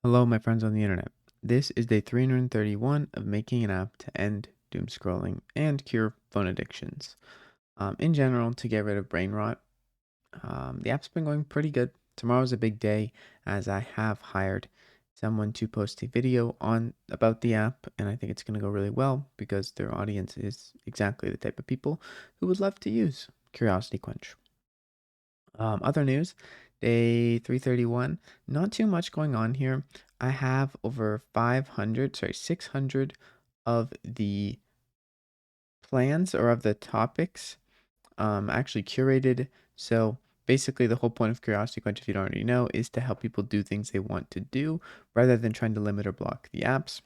Hello, my friends on the internet. This is day 331 of making an app to end doom scrolling and cure phone addictions. In general, to get rid of brain rot, the app's been going pretty good. Tomorrow's a big day as I have hired someone to post a video on about the app, and I think it's going to go really well because their audience is exactly the type of people who would love to use Curiosity Quench. Other news, day 331. Not too much going on here. I have over 600 of the plans or of the topics actually curated. So basically, the whole point of Curiosity Quench, if you don't already know, is to help people do things they want to do rather than trying to limit or block the apps.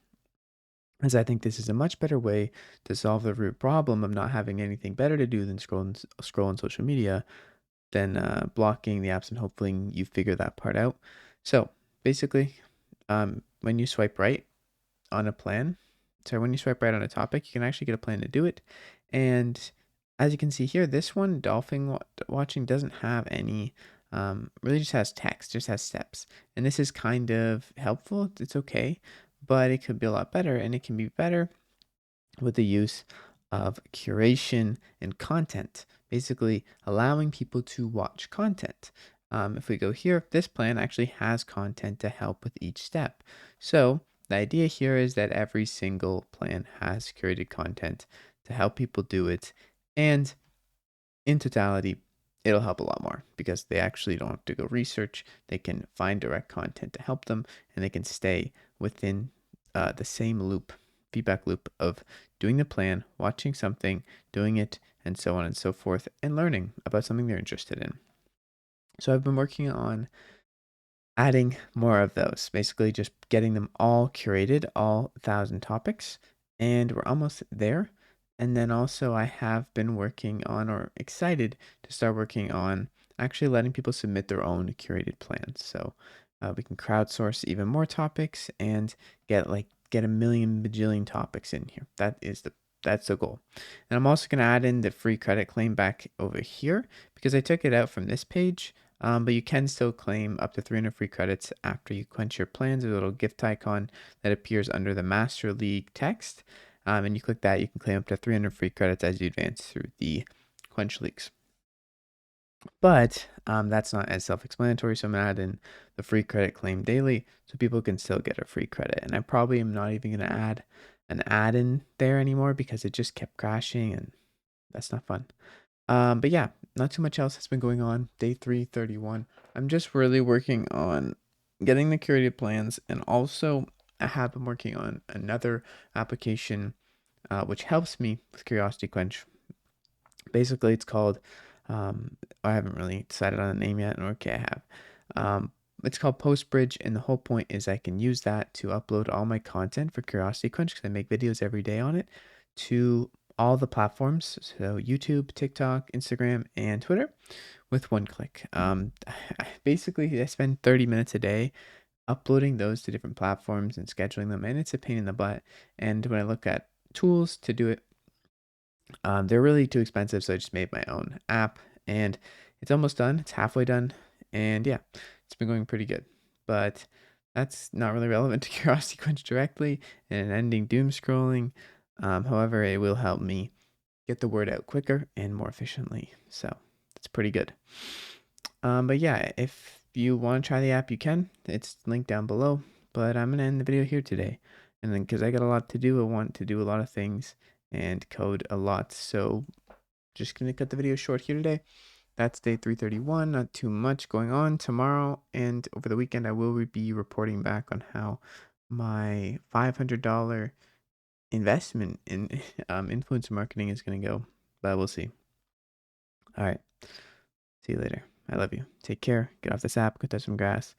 As I think this is a much better way to solve the root problem of not having anything better to do than scroll on social media than blocking the apps, and hopefully you figure that part out. So basically, when you swipe right on a plan, when you swipe right on a topic, you can actually get a plan to do it. And as you can see here, this one, watching, doesn't have any, really just has text, just has steps. And this is kind of helpful. It's okay, but it could be a lot better, and it can be better with the use of curation and content, basically allowing people to watch content. If we go here, this plan actually has content to help with each step. So the idea here is that every single plan has curated content to help people do it. And in totality, it'll help a lot more because they actually don't have to go research. They can find direct content to help them, and they can stay within the same feedback loop of doing the plan, watching something, doing it, and so on and so forth, and learning about something they're interested in. So I've been working on adding more of those, basically just getting them all curated, all 1,000 topics, and we're almost there. And then also, I have been working on, or excited to start working on, actually letting people submit their own curated plans. So we can crowdsource even more topics and get a million bajillion topics in here. That's the goal. And I'm also going to add in the free credit claim back over here because I took it out from this page. But you can still claim up to 300 free credits after you quench your plans. There's a little gift icon that appears under the Master League text. And you click that, you can claim up to 300 free credits as you advance through the quench leagues. But that's not as self-explanatory, so I'm going to add in the free credit claim daily so people can still get a free credit. And I probably am not even going to add an add in there anymore because it just kept crashing, and that's not fun. But yeah, not too much else has been going on. Day 331. I'm just really working on getting the curated plans, and also I have been working on another application which helps me with Curiosity Quench. Basically, it's called, I haven't really decided on a name yet, or okay, I have. It's called PostBridge, and the whole point is I can use that to upload all my content for Curiosity Quench because I make videos every day on it to all the platforms, so YouTube, TikTok, Instagram, and Twitter, with one click. Basically, I spend 30 minutes a day uploading those to different platforms and scheduling them, and it's a pain in the butt. And when I look at tools to do it, they're really too expensive, so I just made my own app, and it's almost done. It's halfway done, and yeah, it's been going pretty good. But that's not really relevant to Curiosity Quench directly and ending doom scrolling. However, it will help me get the word out quicker and more efficiently. So that's pretty good. But yeah, if you want to try the app, you can. It's linked down below. But I'm gonna end the video here today, and then because I got a lot to do, I want to do a lot of things and code a lot. So just gonna cut the video short here today. That's day 331. Not too much going on tomorrow, and over the weekend I will be reporting back on how my $500 investment in influencer marketing is gonna go. But we'll see. All right. See you later. I love you. Take care. Get off this app. Go touch some grass.